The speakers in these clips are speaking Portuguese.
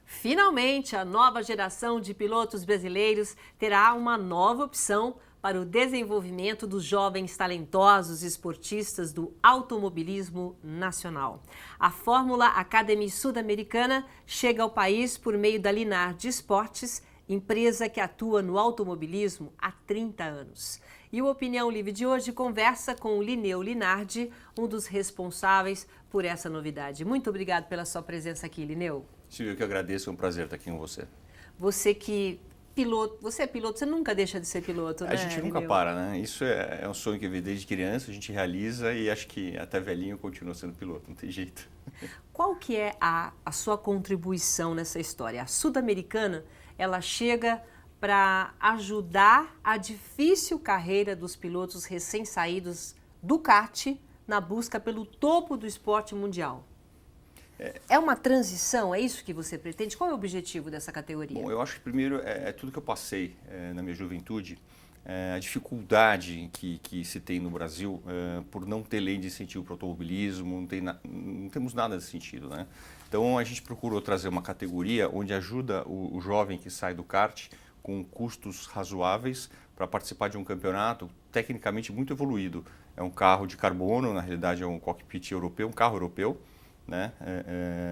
Finalmente, a nova geração de pilotos brasileiros terá uma nova opção para o desenvolvimento dos jovens talentosos esportistas do automobilismo nacional. A Fórmula Academy Sul-Americana chega ao país por meio da Linardi Esportes, empresa que atua no automobilismo há 30 anos. E o Opinião Livre de hoje conversa com o Lineu Linardi, um dos responsáveis por essa novidade. Muito obrigado pela sua presença aqui, Lineu. Silvia, eu que agradeço, é um prazer estar aqui com você. Você é piloto, você nunca deixa de ser piloto, né? A gente nunca para, né? Isso é um sonho que veio desde criança, a gente realiza e acho que até velhinho continua sendo piloto, não tem jeito. Qual que é a sua contribuição nessa história? A Sul-Americana, ela chega para ajudar a difícil carreira dos pilotos recém-saídos do kart na busca pelo topo do esporte mundial. É uma transição? É isso que você pretende? Qual é o objetivo dessa categoria? Bom, eu acho que primeiro é tudo que eu passei na minha juventude, a dificuldade que se tem no Brasil por não ter lei de incentivo para o automobilismo, não temos nada nesse sentido, né? Então a gente procurou trazer uma categoria onde ajuda o jovem que sai do kart com custos razoáveis para participar de um campeonato tecnicamente muito evoluído. É um carro de carbono, na realidade é um cockpit europeu, um carro europeu, né?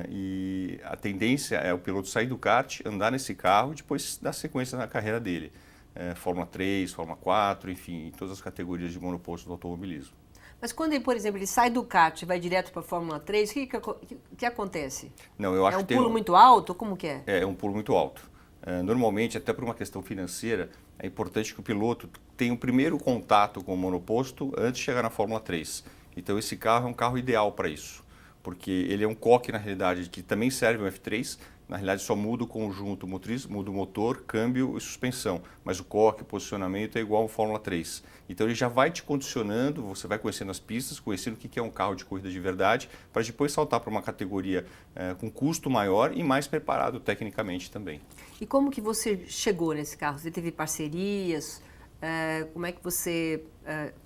E a tendência é o piloto sair do kart, andar nesse carro e depois dar sequência na carreira dele. Fórmula 3, Fórmula 4, enfim, em todas as categorias de monoposto do automobilismo. Mas quando, por exemplo, ele sai do kart e vai direto para a Fórmula 3, o que acontece? Não, eu acho é um pulo muito alto? Como que é? É um pulo muito alto. Normalmente, até por uma questão financeira, é importante que o piloto tenha o primeiro contato com o monoposto antes de chegar na Fórmula 3. Então esse carro é um carro ideal para isso, porque ele é um coque, na realidade, que também serve um F3, na realidade só muda o conjunto motriz, muda o motor, câmbio e suspensão, mas o coque, o posicionamento é igual ao Fórmula 3. Então ele já vai te condicionando, você vai conhecendo as pistas, conhecendo o que é um carro de corrida de verdade, para depois saltar para uma categoria com custo maior e mais preparado tecnicamente também. E como que você chegou nesse carro? Você teve parcerias? Como é que você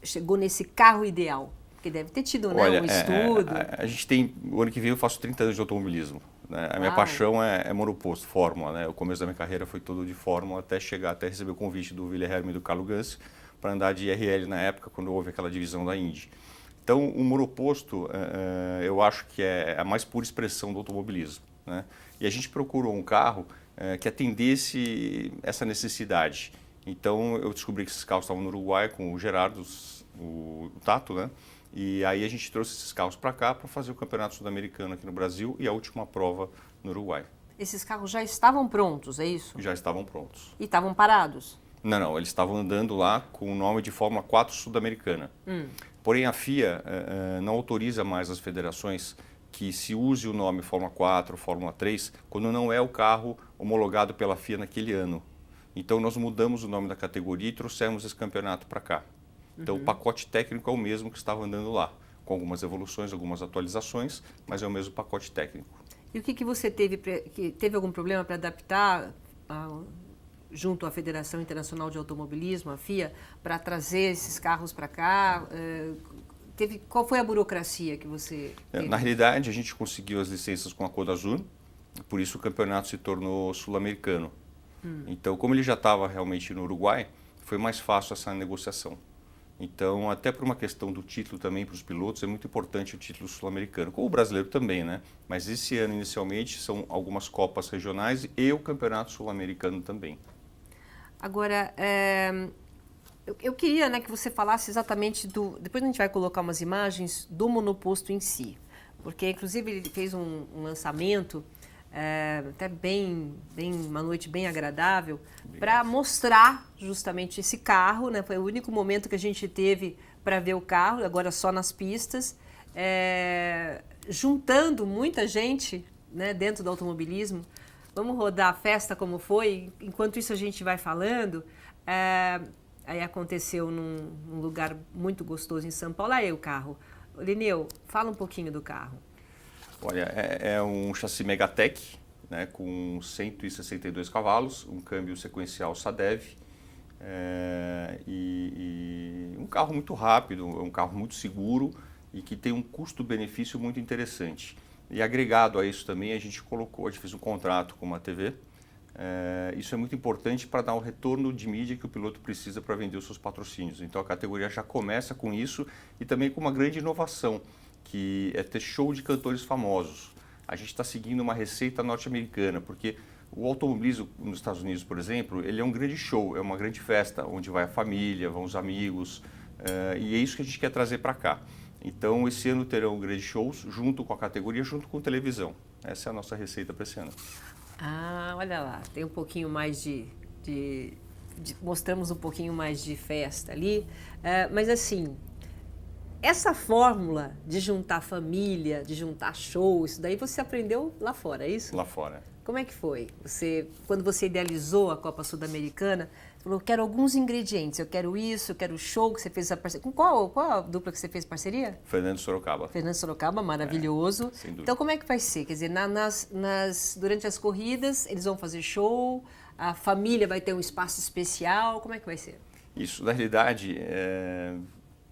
chegou nesse carro ideal? Porque deve ter tido, né, um estudo. A gente tem, o ano que vem eu faço 30 anos de automobilismo. Né? A minha paixão é monoposto, Fórmula. Né? O começo da minha carreira foi todo de Fórmula até receber o convite do Wilhelm e do Carlo Ganci para andar de IRL na época, quando houve aquela divisão da Indy. Então, o monoposto eu acho que é a mais pura expressão do automobilismo. Né? E a gente procurou um carro que atendesse essa necessidade. Então, eu descobri que esses carros estavam no Uruguai com o Gerardo, o Tato, né? E aí a gente trouxe esses carros para cá para fazer o Campeonato Sul-Americano aqui no Brasil e a última prova no Uruguai. Esses carros já estavam prontos, é isso? Já estavam prontos. E estavam parados? Não, eles estavam andando lá com o nome de Fórmula 4 Sul-Americana. Porém, a FIA não autoriza mais as federações que se use o nome Fórmula 4, Fórmula 3, quando não é o carro homologado pela FIA naquele ano. Então, nós mudamos o nome da categoria e trouxemos esse campeonato para cá. Então, o pacote técnico é o mesmo que estava andando lá, com algumas evoluções, algumas atualizações, mas é o mesmo pacote técnico. E o que você teve? Teve algum problema para adaptar junto à Federação Internacional de Automobilismo, a FIA, para trazer esses carros para cá? Qual foi a burocracia que você teve? Na realidade, a gente conseguiu as licenças com a Côte d'Azur, por isso o campeonato se tornou sul-americano. Então, como ele já estava realmente no Uruguai, foi mais fácil essa negociação. Então, até por uma questão do título também para os pilotos, é muito importante o título sul-americano, como o brasileiro também, né? Mas esse ano, inicialmente, são algumas copas regionais e o campeonato sul-americano também. Agora, eu queria, né, que você falasse exatamente depois a gente vai colocar umas imagens do monoposto em si, porque, inclusive, ele fez um lançamento até uma noite bem agradável, para mostrar justamente esse carro, né? Foi o único momento que a gente teve para ver o carro, agora só nas pistas, juntando muita gente, né, dentro do automobilismo. Vamos rodar a festa como foi, enquanto isso a gente vai falando. Aí aconteceu num lugar muito gostoso em São Paulo. Aí o carro. Lineu, fala um pouquinho do carro. Olha, é um chassi Megatech, né, com 162 cavalos, um câmbio sequencial SADEV, e um carro muito rápido, um carro muito seguro, e que tem um custo-benefício muito interessante. E agregado a isso também, a gente fez um contrato com uma TV. Isso é muito importante para dar o retorno de mídia que o piloto precisa para vender os seus patrocínios. Então a categoria já começa com isso e também com uma grande inovação, que é ter show de cantores famosos. A gente está seguindo uma receita norte-americana, porque o automobilismo nos Estados Unidos, por exemplo, ele é um grande show, é uma grande festa, onde vai a família, vão os amigos, e é isso que a gente quer trazer para cá. Então, esse ano terão grandes shows, junto com a categoria, junto com televisão. Essa é a nossa receita para esse ano. Ah, olha lá, tem um pouquinho mais mostramos um pouquinho mais de festa ali, mas assim, essa fórmula de juntar família, de juntar show, isso daí você aprendeu lá fora, é isso? Lá fora. Como é que foi? Quando você idealizou a Copa Sul-Americana, você falou, eu quero alguns ingredientes, eu quero isso, eu quero o show que você fez essa parceria. Com qual a dupla que você fez parceria? Fernando Sorocaba. Fernando Sorocaba, maravilhoso. Sem dúvida. Então, como é que vai ser? Quer dizer, durante as corridas, eles vão fazer show, a família vai ter um espaço especial, como é que vai ser? Isso, na realidade,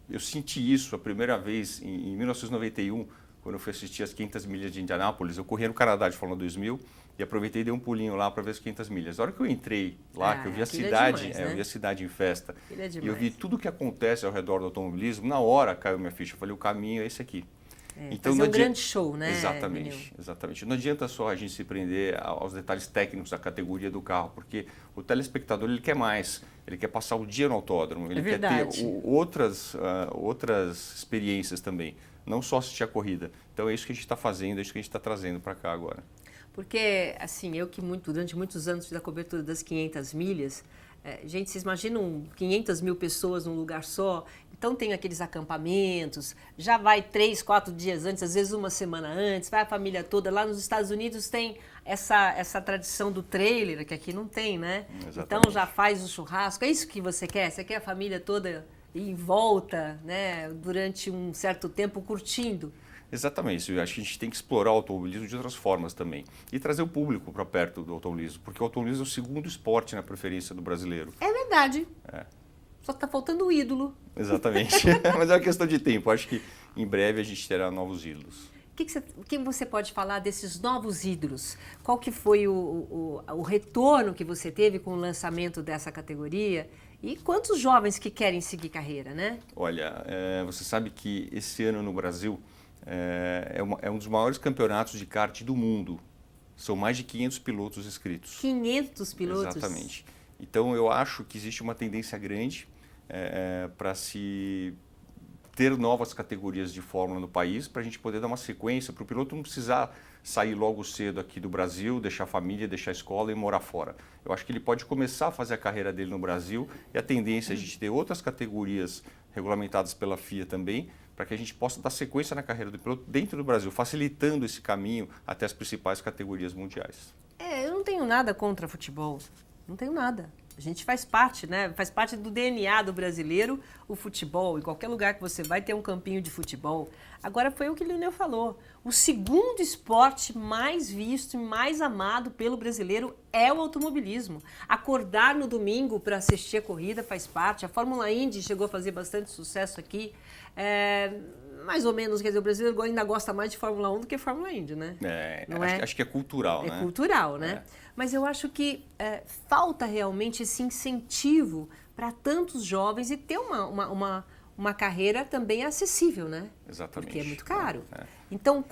eu senti isso a primeira vez em 1991, quando eu fui assistir as 500 milhas de Indianápolis. Eu corria no Canadá de Fórmula 2000 e aproveitei e dei um pulinho lá para ver as 500 milhas. A hora que eu entrei lá, que eu vi a cidade, demais, né? Eu vi a cidade em festa, E eu vi tudo o que acontece ao redor do automobilismo, na hora caiu minha ficha. Eu falei, o caminho é esse aqui. Então, fazer um grande show, né? Exatamente. Não adianta só a gente se prender aos detalhes técnicos da categoria do carro, porque o telespectador ele quer mais, ele quer passar o dia no autódromo, ele quer ter outras experiências também, não só assistir a corrida. Então é isso que a gente está fazendo, é isso que a gente está trazendo para cá agora. Porque, assim, eu que durante muitos anos fiz a cobertura das 500 milhas, gente, vocês imaginam 500 mil pessoas num lugar só? Então tem aqueles acampamentos, já vai 3, 4 dias antes, às vezes uma semana antes, vai a família toda. Lá nos Estados Unidos tem essa tradição do trailer, que aqui não tem, né? Exatamente. Então já faz o churrasco. É isso que você quer? Você quer a família toda em volta, né? Durante um certo tempo curtindo? Exatamente, eu acho que a gente tem que explorar o automobilismo de outras formas também e trazer o público para perto do automobilismo, porque o automobilismo é o segundo esporte na preferência do brasileiro. É verdade. Só está faltando o ídolo. Exatamente, mas é uma questão de tempo, acho que em breve a gente terá novos ídolos. O que você pode falar desses novos ídolos? Qual que foi o retorno que você teve com o lançamento dessa categoria? E quantos jovens que querem seguir carreira, né? Olha, você sabe que esse ano no Brasil é um dos maiores campeonatos de kart do mundo. São mais de 500 pilotos inscritos. 500 pilotos? Exatamente. Então eu acho que existe uma tendência grande para se ter novas categorias de Fórmula no país, para a gente poder dar uma sequência, para o piloto não precisar sair logo cedo aqui do Brasil, deixar a família, deixar a escola e morar fora. Eu acho que ele pode começar a fazer a carreira dele no Brasil e a tendência é a gente ter outras categorias regulamentadas pela FIA também, para que a gente possa dar sequência na carreira do piloto dentro do Brasil, facilitando esse caminho até as principais categorias mundiais. Eu não tenho nada contra futebol, não tenho nada. A gente faz parte, né? Faz parte do DNA do brasileiro o futebol. Em qualquer lugar que você vai ter um campinho de futebol. Agora foi o que o Lionel falou. O segundo esporte mais visto e mais amado pelo brasileiro é o automobilismo. Acordar no domingo para assistir a corrida faz parte. A Fórmula Indy chegou a fazer bastante sucesso aqui. Mais ou menos, quer dizer, o brasileiro ainda gosta mais de Fórmula 1 do que Fórmula Indy, né? Acho que é cultural, né? É cultural, né? Mas eu acho que falta realmente esse incentivo para tantos jovens e ter uma carreira também acessível, né? Exatamente. Porque é muito caro. Então,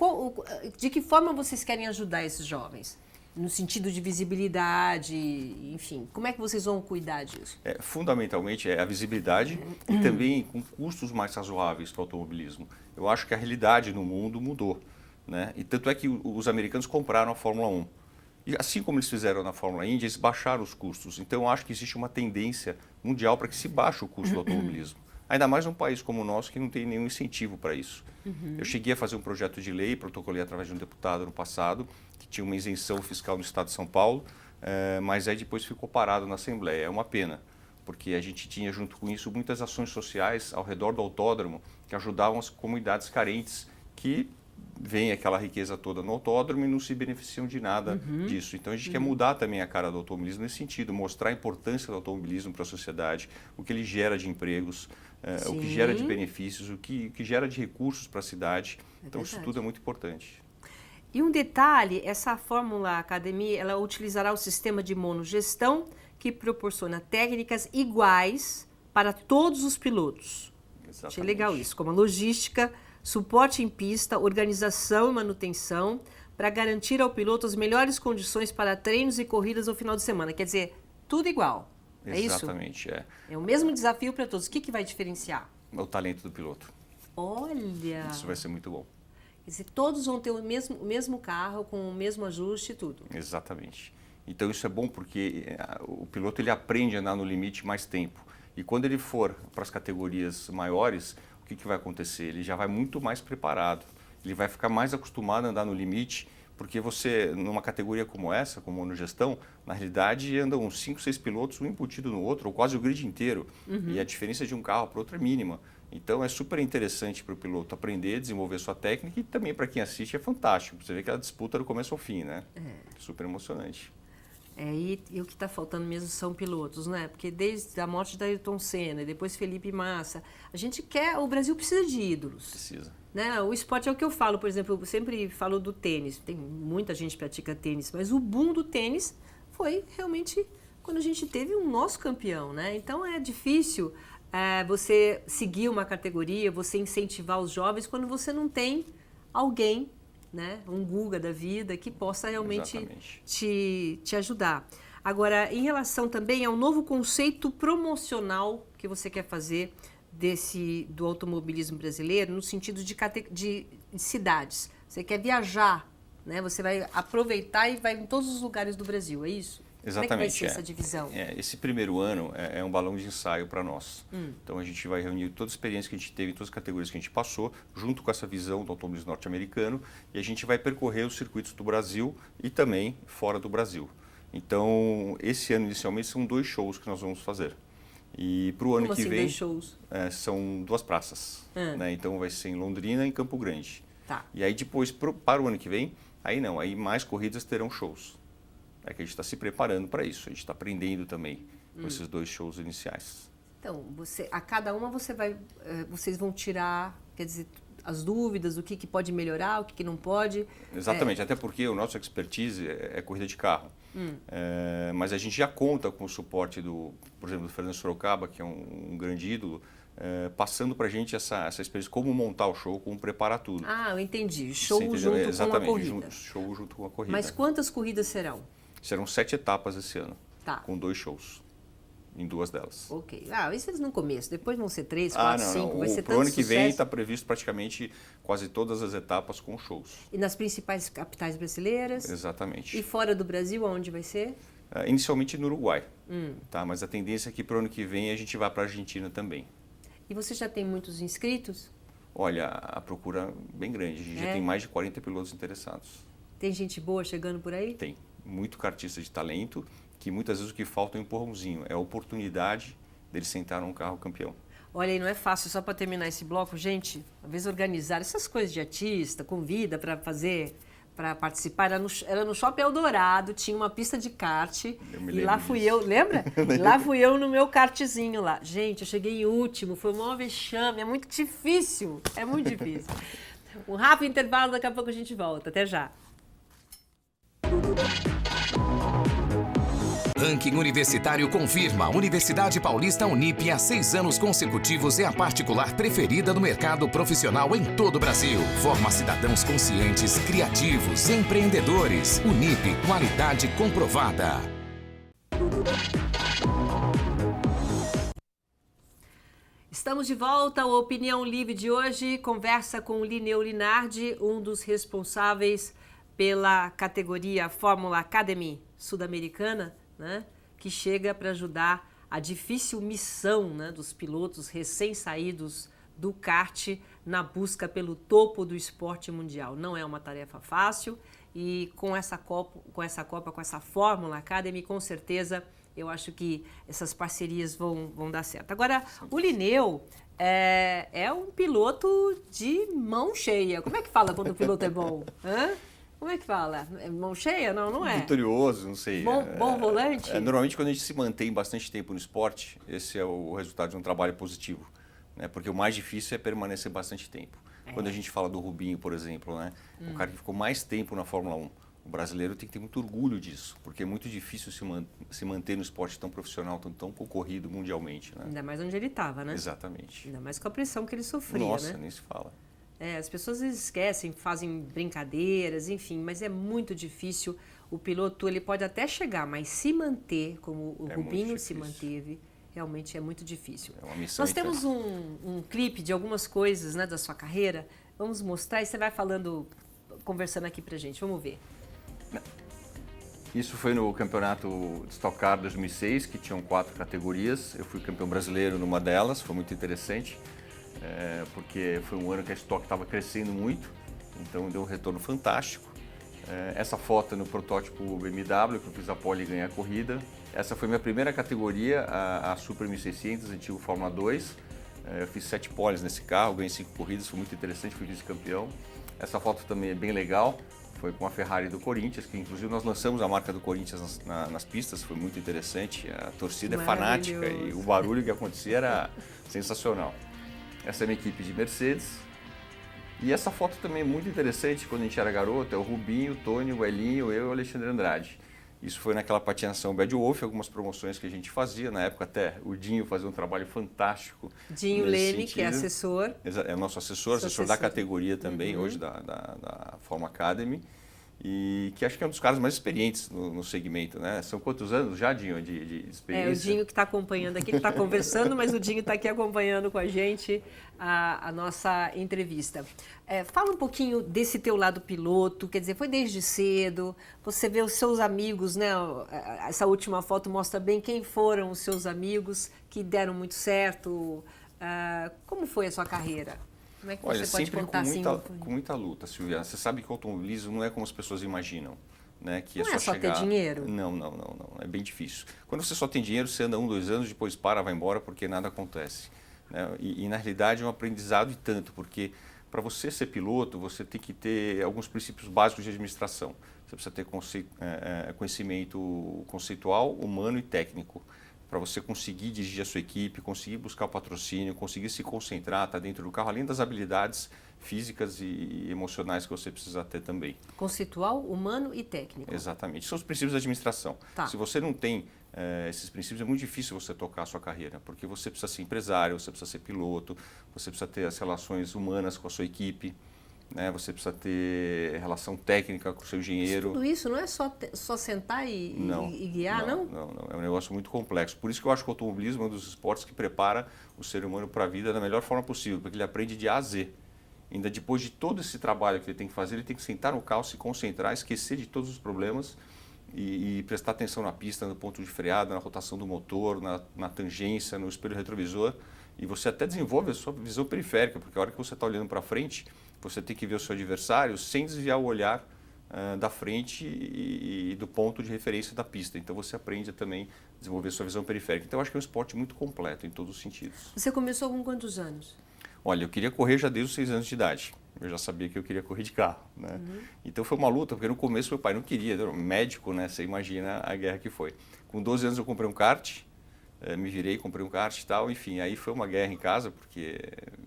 de que forma vocês querem ajudar esses jovens? No sentido de visibilidade, enfim, como é que vocês vão cuidar disso? Fundamentalmente é a visibilidade e também com custos mais razoáveis para o automobilismo. Eu acho que a realidade no mundo mudou, né? E tanto é que os americanos compraram a Fórmula 1. E assim como eles fizeram na Fórmula Indy, eles baixaram os custos. Então eu acho que existe uma tendência mundial para que se baixe o custo do automobilismo. Ainda mais num país como o nosso que não tem nenhum incentivo para isso. Eu cheguei a fazer um projeto de lei, protocolei através de um deputado no passado, que tinha uma isenção fiscal no estado de São Paulo, mas aí depois ficou parado na Assembleia. É uma pena, porque a gente tinha junto com isso muitas ações sociais ao redor do autódromo que ajudavam as comunidades carentes que vem aquela riqueza toda no autódromo e não se beneficiam de nada disso. Então a gente quer mudar também a cara do automobilismo nesse sentido, mostrar a importância do automobilismo para a sociedade, o que ele gera de empregos, o que gera de benefícios, o que gera de recursos para a cidade. Então, isso tudo é muito importante. E um detalhe, essa Fórmula Academy, ela utilizará o sistema de monogestão que proporciona técnicas iguais para todos os pilotos. Exatamente. Achei legal isso, como a logística, suporte em pista, organização e manutenção, para garantir ao piloto as melhores condições para treinos e corridas no final de semana. Quer dizer, tudo igual. É isso? Exatamente, é. É o mesmo desafio para todos. O que vai diferenciar? O talento do piloto. Olha! Isso vai ser muito bom. Quer dizer, todos vão ter o mesmo carro, com o mesmo ajuste e tudo. Exatamente. Então isso é bom porque o piloto ele aprende a andar no limite mais tempo. E quando ele for para as categorias maiores, o que vai acontecer? Ele já vai muito mais preparado. Ele vai ficar mais acostumado a andar no limite, porque você, numa categoria como essa, como monogestão, na realidade andam 5, 6 pilotos, um embutido no outro, ou quase o grid inteiro. E a diferença de um carro para o outro é mínima. Então é super interessante para o piloto aprender, desenvolver sua técnica e também para quem assiste é fantástico. Você vê aquela disputa do começo ao fim, né? Super emocionante. E o que está faltando mesmo são pilotos, né? Porque desde a morte da Ayrton Senna e depois Felipe Massa, o Brasil precisa de ídolos. Precisa. Né? O esporte é o que eu falo, por exemplo, eu sempre falo do tênis. Tem muita gente que pratica tênis, mas o boom do tênis foi realmente quando a gente teve um nosso campeão, né? Então é difícil você seguir uma categoria, você incentivar os jovens quando você não tem alguém, né, um Guga da vida que possa realmente te ajudar. Agora, em relação também ao novo conceito promocional que você quer fazer do automobilismo brasileiro, no sentido de cidades. Você quer viajar, né? Você vai aproveitar e vai em todos os lugares do Brasil, é isso? Exatamente. Como é que vai ser essa divisão? Esse primeiro ano é um balão de ensaio para nós. Então a gente vai reunir toda a experiência que a gente teve em todas as categorias que a gente passou, junto com essa visão do automobilismo norte-americano, e a gente vai percorrer os circuitos do Brasil e também fora do Brasil. Então, esse ano inicialmente são 2 shows que nós vamos fazer. E para o ano que vem 2 shows? São 2 praças. Né? Então vai ser em Londrina e em Campo Grande. Tá. E aí depois, para o ano que vem, aí mais corridas terão shows. É que a gente está se preparando para isso, a gente está aprendendo também com esses 2 shows iniciais. Então, a cada uma vocês vão tirar, quer dizer, as dúvidas, o que pode melhorar, o que não pode. Exatamente, até porque o nosso expertise é corrida de carro. Mas a gente já conta com o suporte por exemplo, do Fernando Sorocaba, que é um grande ídolo, passando para a gente essa experiência, como montar o show, como preparar tudo. Ah, eu entendi. Show junto com a corrida. Show junto com a corrida. Mas quantas corridas serão? Serão 7 etapas esse ano, tá, com 2 shows, em 2 delas. Ok. Isso no começo, depois vão ser 3, 4, 5, vai ser tanto sucesso. Para o ano que vem está previsto praticamente quase todas as etapas com shows. E nas principais capitais brasileiras? Exatamente. E fora do Brasil, aonde vai ser? Inicialmente no Uruguai, tá? Mas a tendência é que para o ano que vem a gente vá para a Argentina também. E você já tem muitos inscritos? Olha, a procura é bem grande, a gente já tem mais de 40 pilotos interessados. Tem gente boa chegando por aí? Tem. Muito cartista de talento, que muitas vezes o que falta é um empurrãozinho, é a oportunidade dele sentar num carro campeão. Olha, aí não é fácil, só para terminar esse bloco, gente, às vezes organizar essas coisas de artista, convida para participar, era no Shopping Eldorado, tinha uma pista de kart, e lá fui eu, lembra? Lá fui eu no meu kartzinho lá. Gente, eu cheguei em último, foi um maior vexame, é muito difícil, Um rápido intervalo, daqui a pouco a gente volta, até já. Ranking Universitário confirma: a Universidade Paulista Unip há 6 anos consecutivos é a particular preferida no mercado profissional em todo o Brasil. Forma cidadãos conscientes, criativos, empreendedores. Unip, qualidade comprovada. Estamos de volta. O Opinião Livre de hoje conversa com o Lineu Linardi, um dos responsáveis pela categoria Fórmula Academy Sul-Americana, né, que chega para ajudar a difícil missão, né, dos pilotos recém-saídos do kart na busca pelo topo do esporte mundial. Não é uma tarefa fácil e com essa Fórmula Academy, com certeza, eu acho que essas parcerias vão dar certo. Agora, o Lineu é um piloto de mão cheia. Como é que fala quando o piloto é bom? Como é que fala? É mão cheia? Não é? Vitorioso, não sei. Bom volante? Normalmente, quando a gente se mantém bastante tempo no esporte, esse é o resultado de um trabalho positivo. né? Porque o mais difícil é permanecer bastante tempo. Quando a gente fala do Rubinho, por exemplo, né? O cara que ficou mais tempo na Fórmula 1, o brasileiro tem que ter muito orgulho disso, porque é muito difícil se manter no esporte tão profissional, tão concorrido mundialmente, né? Ainda mais onde ele estava, né? Exatamente. Ainda mais com a pressão que ele sofria, Nossa, né? nem se fala. As pessoas esquecem, fazem brincadeiras, enfim, mas é muito difícil. O piloto, ele pode até chegar, mas se manter, como o Rubinho se manteve, realmente é muito difícil. É uma missão. Nós temos um clipe de algumas coisas, né, da sua carreira. Vamos mostrar e você vai falando, conversando aqui pra gente. Vamos ver. Isso foi no campeonato de Stock Car 2006, que tinham 4 categorias. Eu fui campeão brasileiro numa delas, foi muito interessante, porque foi um ano que a Stock estava crescendo muito, então deu um retorno fantástico. Essa foto é no protótipo BMW, que eu fiz a pole e ganhei a corrida. Essa foi minha primeira categoria, a Super 1600, antigo Fórmula 2. Eu fiz 7 poles nesse carro, ganhei 5 corridas, foi muito interessante, fui vice-campeão. Essa foto também é bem legal, foi com a Ferrari do Corinthians, que inclusive nós lançamos a marca do Corinthians nas pistas, foi muito interessante. A torcida é fanática e o barulho que acontecia era sensacional. Essa é a minha equipe de Mercedes. E essa foto também é muito interessante, quando a gente era garoto, é o Rubinho, o Tony, o Elinho, eu e o Alexandre Andrade. Isso foi naquela patinação Bad Wolf, algumas promoções que a gente fazia, na época até o Dinho fazia um trabalho fantástico. Dinho Leme, que é assessor. É o nosso assessor da categoria também, hoje da Fórmula Academy. E que acho que é um dos caras mais experientes no segmento, né? São quantos anos já, Dinho, de experiência? O Dinho que está acompanhando aqui, ele está conversando, mas o Dinho está aqui acompanhando com a gente a nossa entrevista. Fala um pouquinho desse teu lado piloto, quer dizer, foi desde cedo, você vê os seus amigos, né? Essa última foto mostra bem quem foram os seus amigos que deram muito certo. Como foi a sua carreira? Como é que Olha, você pode sempre contar com muita luta, Silvia. Você sabe que o automobilismo não é como as pessoas imaginam, né? Que não é só ter dinheiro? Não. É bem difícil. Quando você só tem dinheiro, você anda 1, 2 anos, depois vai embora porque nada acontece, né? E na realidade é um aprendizado e tanto, porque para você ser piloto, você tem que ter alguns princípios básicos de administração. Você precisa ter conhecimento conceitual, humano e técnico, para você conseguir dirigir a sua equipe, conseguir buscar o patrocínio, conseguir se concentrar, estar dentro do carro, além das habilidades físicas e emocionais que você precisa ter também. Conceitual, humano e técnico. Exatamente. São os princípios da administração. Tá. Se você não tem esses princípios, é muito difícil você tocar a sua carreira, porque você precisa ser empresário, você precisa ser piloto, você precisa ter as relações humanas com a sua equipe, né? Você precisa ter relação técnica com o seu engenheiro. Tudo isso não é só sentar e guiar, não? Não. É um negócio muito complexo. Por isso que eu acho que o automobilismo é um dos esportes que prepara o ser humano para a vida da melhor forma possível, porque ele aprende de A a Z. Ainda depois de todo esse trabalho que ele tem que fazer, ele tem que sentar no carro, se concentrar, esquecer de todos os problemas e prestar atenção na pista, no ponto de freada, na rotação do motor, na tangência, no espelho retrovisor. E você até desenvolve a sua visão periférica, porque a hora que você está olhando para frente, você tem que ver o seu adversário sem desviar o olhar da frente e do ponto de referência da pista. Então você aprende a também desenvolver sua visão periférica. Então eu acho que é um esporte muito completo em todos os sentidos. Você começou com quantos anos? Olha, eu queria correr já desde os 6 anos de idade. Eu já sabia que eu queria correr de carro, né? Então foi uma luta, porque no começo meu pai não queria, era um médico, né? Você imagina a guerra que foi. Com 12 anos eu comprei um kart, me virei, comprei um kart e tal, enfim, aí foi uma guerra em casa, porque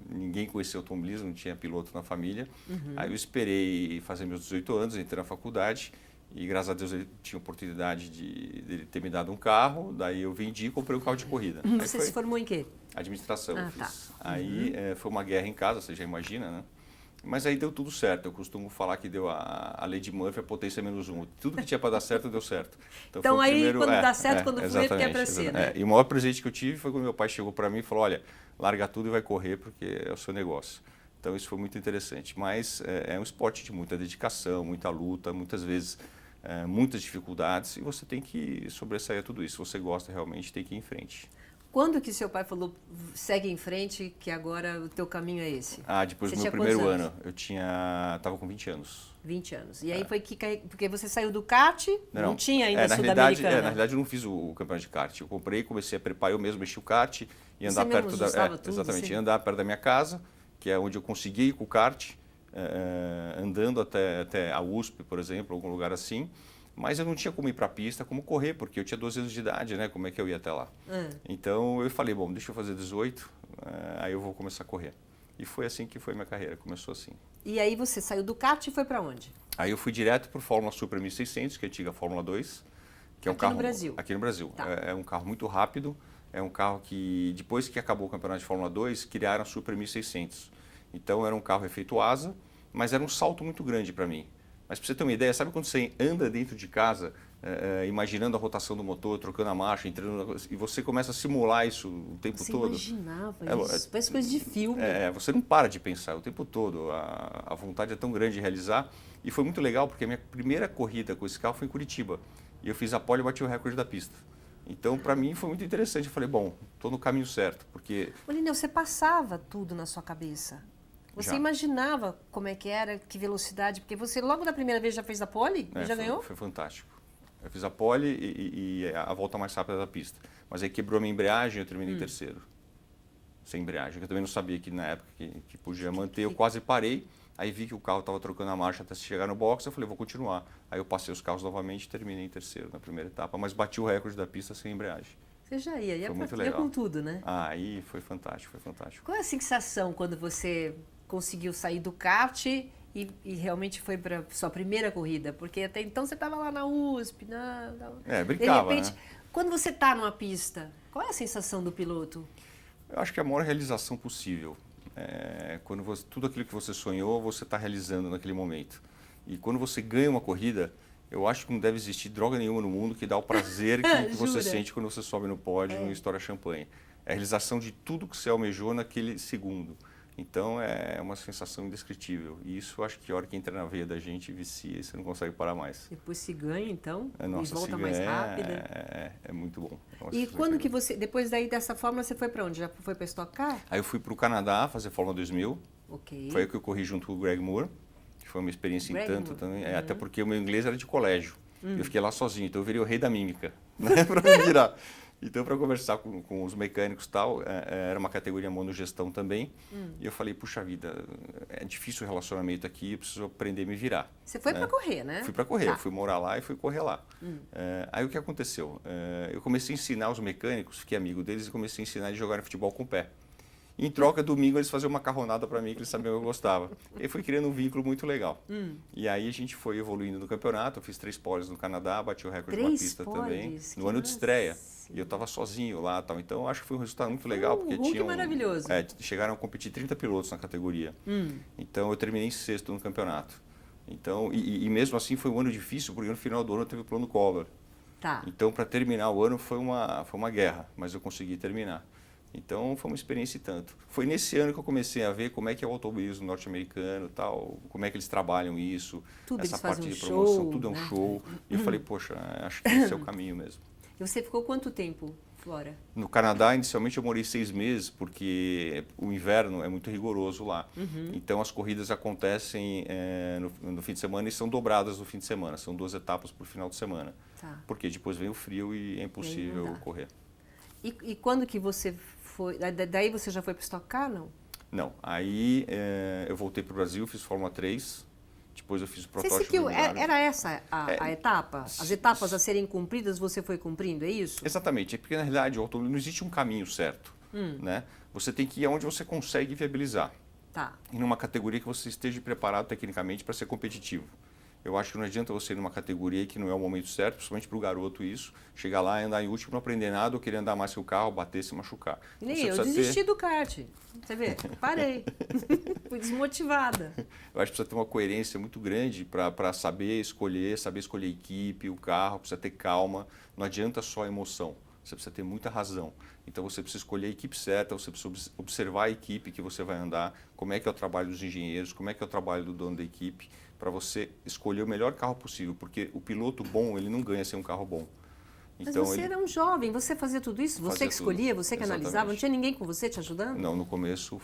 ninguém conhecia automobilismo, não tinha piloto na família. Aí eu esperei fazer meus 18 anos, entrei na faculdade e graças a Deus ele tinha a oportunidade de ter me dado um carro, daí eu vendi e comprei um carro de corrida. Você se formou em quê? Administração eu fiz. Tá. Aí foi uma guerra em casa, você já imagina, né? Mas aí deu tudo certo. Eu costumo falar que deu a lei de Murphy, a potência -1. Tudo que tinha para dar certo, deu certo. Então aí, primeiro, quando dá certo, quando foi, porque é para ser, né? E o maior presente que eu tive foi quando meu pai chegou para mim e falou, olha, larga tudo e vai correr, porque é o seu negócio. Então isso foi muito interessante. Mas é um esporte de muita dedicação, muita luta, muitas vezes muitas dificuldades, e você tem que sobressair tudo isso. Se você gosta realmente, tem que ir em frente. Quando que seu pai falou, segue em frente, que agora o teu caminho é esse? Depois do meu primeiro ano. Eu estava com 20 anos. 20 anos. E aí foi porque você saiu do kart, não tinha ainda Sul-Americana. Na realidade, eu não fiz o campeonato de kart. Eu comprei, comecei a preparar, eu mesmo mexi o kart e andar perto exatamente, andar perto da minha casa, que é onde eu consegui ir com o kart, andando até a USP, por exemplo, algum lugar assim. Mas eu não tinha como ir para a pista, como correr, porque eu tinha 12 anos de idade, né? Como é que eu ia até lá? Então eu falei, bom, deixa eu fazer 18, aí eu vou começar a correr. E foi assim que foi minha carreira, começou assim. E aí você saiu do kart e foi para onde? Aí eu fui direto para o Fórmula Super 1600, que é a antiga Fórmula 2, que é um Aqui carro... no Brasil? Aqui no Brasil. Tá. É um carro muito rápido, é um carro que, depois que acabou o campeonato de Fórmula 2, criaram a Super 1600. Então era um carro efeito asa, mas era um salto muito grande para mim. Mas para você ter uma ideia, sabe quando você anda dentro de casa, imaginando a rotação do motor, trocando a marcha, entrando, e você começa a simular isso o tempo todo? Você imaginava isso? Parece coisa de filme. Você não para de pensar o tempo todo. A vontade é tão grande de realizar. E foi muito legal, porque a minha primeira corrida com esse carro foi em Curitiba. E eu fiz a pole e bati o recorde da pista. Então, para mim, foi muito interessante. Eu falei, bom, estou no caminho certo, porque... Lineu, você passava tudo na sua cabeça? Você Já. imaginava como é que era, que velocidade? Porque você logo da primeira vez já fez a pole e já ganhou? Foi fantástico. Eu fiz a pole e a volta mais rápida da pista. Mas aí quebrou a minha embreagem e eu terminei em terceiro. Sem embreagem. Eu também não sabia que na época que podia manter. Eu quase parei. Aí vi que o carro estava trocando a marcha até chegar no box. Eu falei, vou continuar. Aí eu passei os carros novamente e terminei em terceiro na primeira etapa. Mas bati o recorde da pista sem embreagem. Você já ia Foi muito ia legal. com tudo, né? Aí foi fantástico, foi fantástico. Qual é a sensação quando você conseguiu sair do kart e realmente foi para sua primeira corrida? Porque até então você estava lá na USP, brincava, de repente, né? quando você está numa pista, qual é a sensação do piloto? Eu acho que é a maior realização possível. Quando tudo aquilo que você sonhou, você está realizando naquele momento. E quando você ganha uma corrida, eu acho que não deve existir droga nenhuma no mundo que dá o prazer que você sente quando você sobe no pódio no Estoura Champanhe. É a realização de tudo que você almejou naquele segundo. Então é uma sensação indescritível. E isso eu acho que a hora que entra na veia da gente vicia e você não consegue parar mais. Depois se ganha, então, Nossa, e volta se mais ganha, rápida. É muito bom. E quando que você, depois daí dessa fórmula, você foi para onde? Já foi para Stock Car? Aí eu fui para o Canadá fazer Fórmula 2000. Ok. Foi aí que eu corri junto com o Greg Moore, que foi uma experiência em tanto Moore. também. Até porque o meu inglês era de colégio. Eu fiquei lá sozinho, então eu virei o rei da mímica, né, para me virar. Então, para conversar com os mecânicos e tal, era uma categoria monogestão também. E eu falei, puxa vida, é difícil o relacionamento aqui, eu preciso aprender a me virar. Você foi para correr, né? Fui para correr, Tá. fui morar lá e fui correr lá. Aí o que aconteceu? Eu comecei a ensinar os mecânicos, fiquei amigo deles e comecei a ensinar eles a jogarem futebol com o pé. Em troca, domingo, eles faziam uma macarronada para mim, que eles sabiam que eu gostava. E aí foi criando um vínculo muito legal. E aí a gente foi evoluindo no campeonato, eu fiz 3 poles no Canadá, bati o recorde na pista também, no ano de estreia. E eu estava sozinho lá, tal. Então eu acho que foi um resultado muito legal, porque tinham... maravilhoso. Chegaram a competir 30 pilotos na categoria. Então eu terminei em 6º no campeonato. Então, e mesmo assim foi um ano difícil, porque no final do ano teve o plano Collor. Tá. Então, para terminar o ano foi uma guerra, mas eu consegui terminar. Então, foi uma experiência e tanto. Foi nesse ano que eu comecei a ver como é que é o automobilismo norte-americano, tal, como é que eles trabalham isso, Tudo essa eles parte fazem de um promoção, show, tudo é um né? show. E eu falei, poxa, acho que esse é o caminho mesmo. E você ficou quanto tempo fora? No Canadá, inicialmente, eu morei 6 meses, porque o inverno é muito rigoroso lá. Então, as corridas acontecem no fim de semana e são dobradas no fim de semana. São 2 etapas por final de semana. Tá. Porque depois vem o frio e é impossível correr. E quando que você foi? Daí você já foi para Stock Car, não? Não. Aí eu voltei para o Brasil, fiz Fórmula 3. Depois eu fiz o Você protótipo. seguiu, binário. era essa a etapa? As etapas a serem cumpridas você foi cumprindo, é isso? Exatamente. É porque, na realidade, o automobilismo não existe um caminho certo. Né? Você tem que ir aonde você consegue viabilizar. Tá. E numa categoria que você esteja preparado tecnicamente para ser competitivo. Eu acho que não adianta você ir numa categoria que não é o momento certo, principalmente para o garoto isso, chegar lá e andar em último, não aprender nada ou querer andar mais que o carro, bater, se machucar. E nem Você eu precisa desisti do kart. Você vê, parei. Fui desmotivada. Eu acho que precisa ter uma coerência muito grande para saber escolher a equipe, o carro, precisa ter calma. Não adianta só a emoção, você precisa ter muita razão. Então você precisa escolher a equipe certa, você precisa observar a equipe que você vai andar, como é que é o trabalho dos engenheiros, como é que é o trabalho do dono da equipe, para você escolher o melhor carro possível, porque o piloto bom, ele não ganha sem um carro bom. Mas Então, você era um jovem, você fazia tudo isso? Você Fazia que escolhia, tudo. você que Exatamente. analisava? Não tinha ninguém com você te ajudando? Não, no começo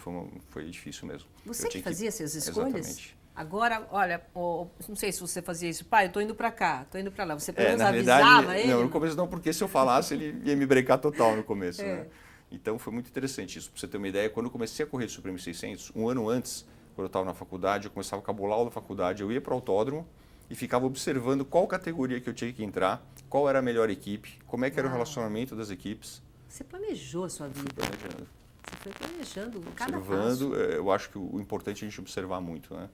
foi difícil mesmo. Você Eu que tinha fazia essas escolhas? Exatamente. Agora, olha, não sei se você fazia isso. Pai, eu tô indo para cá, tô indo para lá. Você pelo menos Na avisava realidade, ele? não, no começo não, porque se eu falasse, ele ia me brecar total no começo. Né? Então, foi muito interessante isso. Para você ter uma ideia, quando eu comecei a correr de Super 1600, um ano antes, quando eu estava na faculdade, eu começava a cabular aula da faculdade, eu ia para o autódromo e ficava observando qual categoria que eu tinha que entrar, qual era a melhor equipe, como é que era o relacionamento das equipes. Você planejou a sua vida. Planejando. Você foi planejando cada Observando, passo. eu acho que o importante é a gente observar muito, né?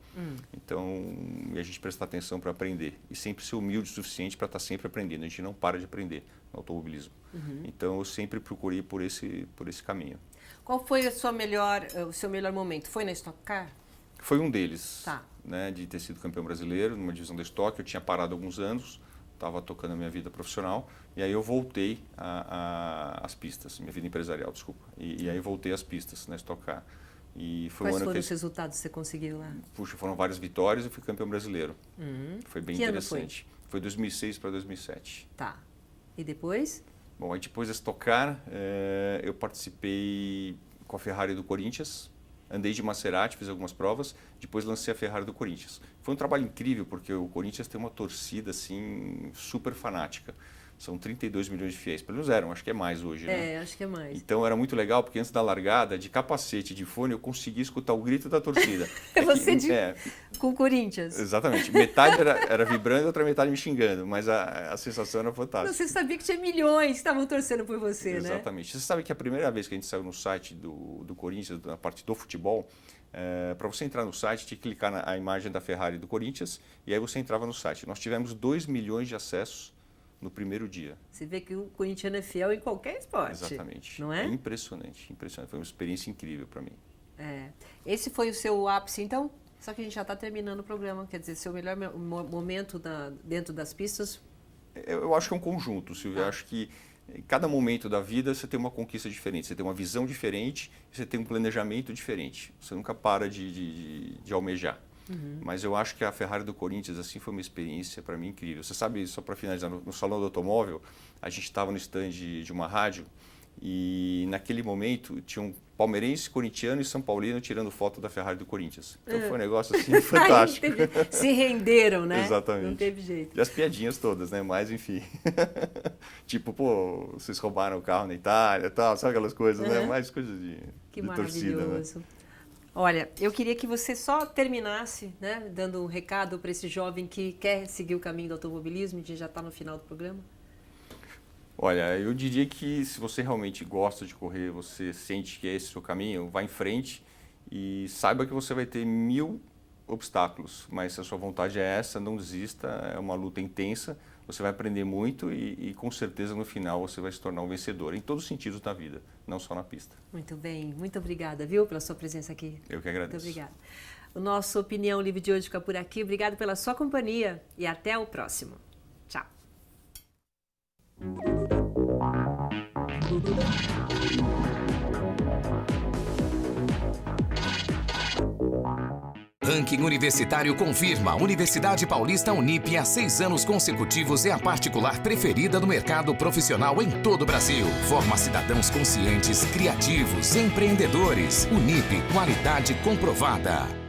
Então, e a gente prestar atenção para aprender. E sempre ser humilde o suficiente para estar sempre aprendendo. A gente não para de aprender no automobilismo. Então, eu sempre procurei por esse caminho. Qual foi o seu melhor momento? Foi na Stock Car? Foi um deles, Tá. né, de ter sido campeão brasileiro numa divisão da Stock. Eu tinha parado alguns anos, estava tocando a minha vida profissional, e aí eu voltei às pistas, minha vida empresarial, desculpa. E aí voltei às pistas na Stock Car. E foi Quais um ano foram que os resultados que você conseguiu lá? Puxa, foram várias vitórias e fui campeão brasileiro. Foi bem Que ano interessante. Foi 2006 para 2007. Tá. E depois? Bom, aí depois da Stock Car, eu participei com a Ferrari do Corinthians, andei de Maserati, fiz algumas provas, depois lancei a Ferrari do Corinthians. Foi um trabalho incrível, porque o Corinthians tem uma torcida assim super fanática. São 32 milhões de fiéis, pelo menos eram, acho que é mais hoje, né? É, acho que é mais. Então era muito legal, porque antes da largada, de capacete, de fone, eu conseguia escutar o grito da torcida. Com o Corinthians. Exatamente. Metade era vibrando e outra metade me xingando, mas a sensação era fantástica. Você sabia que tinha milhões que estavam torcendo por você, né? Exatamente. Você sabe que a primeira vez que a gente saiu no site do Corinthians, na parte do futebol, para você entrar no site, tinha que clicar na imagem da Ferrari do Corinthians e aí você entrava no site. Nós tivemos 2 milhões de acessos no primeiro dia. Você vê que o corintiano é fiel em qualquer esporte. Exatamente. Não é? É impressionante, impressionante. Foi uma experiência incrível para mim. É. Esse foi o seu ápice, então? Só que a gente já está terminando o programa. Quer dizer, seu melhor momento dentro das pistas? Eu acho que é um conjunto, Silvia. Eu acho que em cada momento da vida você tem uma conquista diferente, você tem uma visão diferente, você tem um planejamento diferente. Você nunca para de almejar. Mas eu acho que a Ferrari do Corinthians assim foi uma experiência para mim incrível. Você sabe, só para finalizar, no salão do automóvel, a gente estava no stand de uma rádio e naquele momento tinha um palmeirense, corintiano e São Paulino tirando foto da Ferrari do Corinthians. Então foi um negócio assim fantástico. Se renderam, né? Exatamente. Não teve jeito. E as piadinhas todas, né? Mas enfim. Tipo, pô, vocês roubaram o carro na Itália e tal, sabe aquelas coisas, né? Mais coisas de torcida, né? Olha, eu queria que você só terminasse, né, dando um recado para esse jovem que quer seguir o caminho do automobilismo, a gente já está no final do programa. Olha, eu diria que se você realmente gosta de correr, você sente que é esse o seu caminho, vá em frente e saiba que você vai ter 1000 obstáculos, mas se a sua vontade é essa, não desista, é uma luta intensa, você vai aprender muito e com certeza no final você vai se tornar um vencedor, em todos os sentidos da vida, não só na pista. Muito bem, muito obrigada, viu, pela sua presença aqui. Eu que agradeço. Muito obrigada. O nosso Opinião Livre de hoje fica por aqui. Obrigado pela sua companhia e até o próximo. Tchau. Ranking Universitário confirma: a Universidade Paulista Unip há 6 anos consecutivos é a particular preferida do mercado profissional em todo o Brasil. Forma cidadãos conscientes, criativos, empreendedores. Unip, qualidade comprovada.